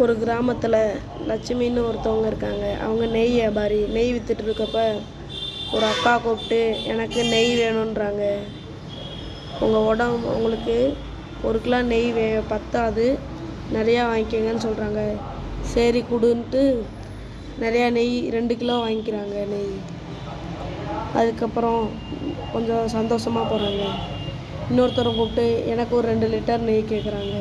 ஒரு கிராமத்தில் லட்சுமின்னு ஒருத்தவங்க இருக்காங்க. அவங்க நெய் வியாபாரி. நெய் விற்றுட்டு இருக்கப்ப ஒரு அக்கா கூப்பிட்டு எனக்கு நெய் வேணுன்றாங்க. உங்களுக்கு 1 கிலோ நெய் பத்தாது, நிறையா வாங்கிக்கங்கன்னு சொல்கிறாங்க. சரி கொடுன்ட்டு நிறையா நெய் 2 கிலோ வாங்கிக்கிறாங்க நெய். அதுக்கப்புறம் கொஞ்சம் சந்தோஷமாக போகிறாங்க. இன்னொருத்தரை கூப்பிட்டு எனக்கு ஒரு 2 லிட்டர் நெய் கேட்குறாங்க.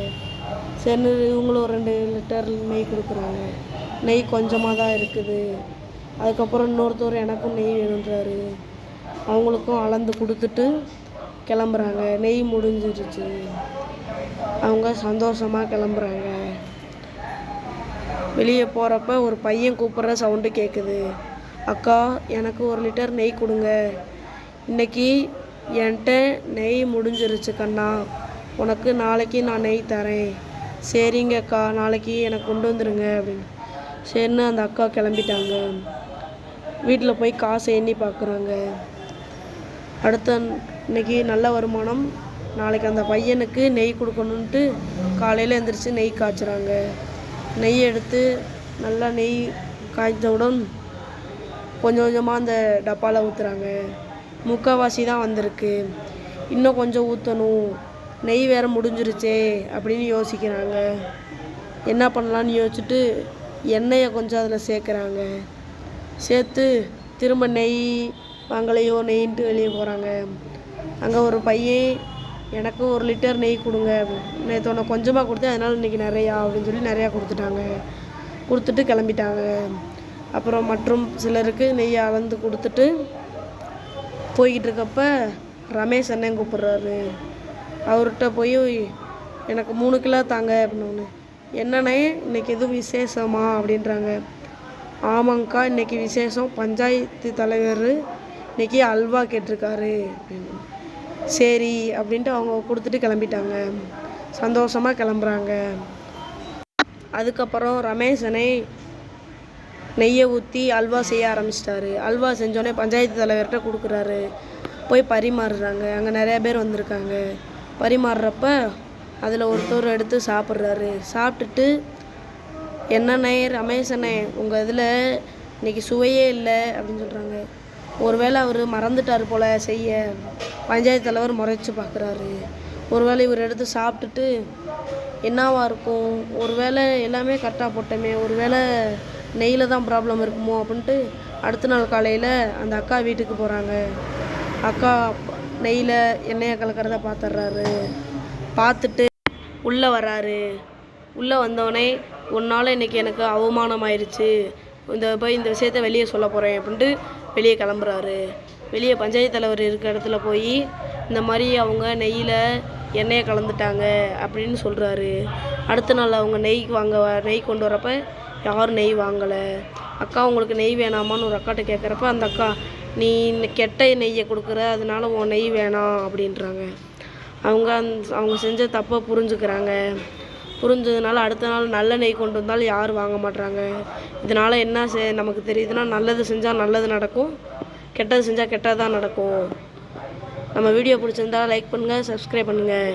சரின்னு இவங்களும் 2 லிட்டர் நெய் கொடுக்குறாங்க. நெய் கொஞ்சமாக தான் இருக்குது. அதுக்கப்புறம் இன்னொருத்தர் எனக்கும் நெய் வேணுன்றாரு. அவங்களுக்கும் அளந்து கொடுத்துட்டு கிளம்புறாங்க. நெய் முடிஞ்சிருச்சு. அவங்க சந்தோஷமாக கிளம்புறாங்க. வெளியே போகிறப்ப ஒரு பையன் கூப்பிட்ற சவுண்டு கேட்குது. அக்கா எனக்கு 1 லிட்டர் நெய் கொடுங்க, இன்றைக்கி என்கிட்ட நெய் முடிஞ்சிருச்சு கண்ணா, உனக்கு நாளைக்கு நான் நெய் தரேன். சரிங்க அக்கா, நாளைக்கு எனக்கு கொண்டு வந்துடுங்க அப்படின்னு. சரின்னு அந்த அக்கா கிளம்பிட்டாங்க. வீட்டில் போய் காசை எண்ணி பார்க்குறாங்க. இன்னைக்கு நல்ல வருமானம். நாளைக்கு அந்த பையனுக்கு நெய் கொடுக்கணுன்ட்டு காலையில் எழுந்திரிச்சு நெய் காய்ச்சுறாங்க. நெய் எடுத்து நல்லா நெய் காய்ச்சவுடன் கொஞ்சம் கொஞ்சமாக அந்த டப்பாவில் ஊற்றுறாங்க. முக்கால்வாசி தான் வந்திருக்கு, இன்னும் கொஞ்சம் ஊற்றணும், நெய் வேறு முடிஞ்சிருச்சே அப்படின்னு யோசிக்கிறாங்க. என்ன பண்ணலான்னு யோசிச்சுட்டு எண்ணெயை கொஞ்சம் அதில் சேர்க்குறாங்க. சேர்த்து திரும்ப நெய் வாங்கலையோ நெய்ன்ட்டு வெளியே போகிறாங்க. அங்கே ஒரு பையன் எனக்கு 1 லிட்டர் நெய் கொடுங்க, நேற்று உன்னை கொஞ்சமாக கொடுத்தேன், அதனால் இன்றைக்கி நிறையா அப்படின்னு சொல்லி நிறையா கொடுத்துட்டு கிளம்பிட்டாங்க. அப்புறம் மற்றும் சிலருக்கு நெய்யை அளந்து கொடுத்துட்டு போய்கிட்டு இருக்கப்ப ரமேஷ் அண்ணன் கூப்பிட்றாரு. அவர்கிட்ட போய் எனக்கு 3 கிலோ தாங்க அப்படின்னு. என்னண்ணே இன்றைக்கி எதுவும் விசேஷமா அப்படின்றாங்க. ஆமாங்க்கா, இன்றைக்கி விசேஷம், பஞ்சாயத்து தலைவர் இன்றைக்கி அல்வா கேட்டிருக்காரு அப்படின்னு. சரி அப்படின்ட்டு அவங்க கொடுத்துட்டு கிளம்பிட்டாங்க. சந்தோஷமாக கிளம்புறாங்க. அதுக்கப்புறம் ரமேஷனை நெய்யை ஊற்றி அல்வா செய்ய ஆரம்பிச்சிட்டாரு. அல்வா செஞ்சோடனே பஞ்சாயத்து தலைவர்கிட்ட கொடுக்குறாரு. போய் பரிமாறுறாங்க. அங்கே நிறையா பேர் வந்திருக்காங்க. பரிமாறுறப்ப அதில் ஒருத்தர் எடுத்து சாப்பிட்றாரு. சாப்பிட்டுட்டு என்னண்ணே ரமேஷண்ணே, உங்கள் இதில் இன்றைக்கி சுவையே இல்லை அப்படின்னு சொல்கிறாங்க. ஒருவேளை அவர் மறந்துட்டார் போல் செய்ய. பஞ்சாயத்து தலைவர் முறைச்சி பார்க்குறாரு. ஒருவேளை இவர் எடுத்து சாப்பிட்டுட்டு என்னவா இருக்கும், ஒருவேளை எல்லாமே கரெக்டாக போட்டோமே, ஒருவேளை நெய்யில் தான் ப்ராப்ளம் இருக்குமோ அப்படின்ட்டு அடுத்த நாள் காலையில் அந்த அக்கா வீட்டுக்கு போகிறாங்க. அக்கா நெய்யில் எண்ணெயை கலக்கிறத பார்த்துட்றாரு. பார்த்துட்டு உள்ளே வராரு. உள்ளே வந்தோடனே உன்னால் இன்றைக்கி எனக்கு அவமானம் ஆயிடுச்சு, இந்த விஷயத்த வெளியே சொல்ல போகிறேன் அப்படின்ட்டு வெளியே கிளம்புறாரு. வெளியே பஞ்சாயத்து தலைவர் இருக்கிற இடத்துல போய் இந்த மாதிரி அவங்க நெய்யில் எண்ணெயை கலந்துட்டாங்க அப்படின்னு சொல்கிறாரு. அடுத்த நாள் அவங்க நெய் கொண்டு வரப்ப யாரும் நெய் வாங்கலை. அக்கா உங்களுக்கு நெய் வேணாமான்னு ஒரு அக்காட்ட கேட்குறப்ப அந்த அக்கா நீ கெட்ட நெய்யை கொடுக்குற, அதனால உன் நெய் வேணாம் அப்படின்றாங்க. அவங்க செஞ்ச தப்பை புரிஞ்சதுனால அடுத்த நாள் நல்ல நெய் கொண்டு வந்தாலும் யாரும் வாங்க மாட்றாங்க. இதனால் என்ன நமக்கு தெரியுதுன்னா, நல்லது செஞ்சால் நல்லது நடக்கும், கெட்டது செஞ்சால் கெட்டது தான் நடக்கும். நம்ம வீடியோ பிடிச்சிருந்தா லைக் பண்ணுங்கள், சப்ஸ்கிரைப் பண்ணுங்கள்.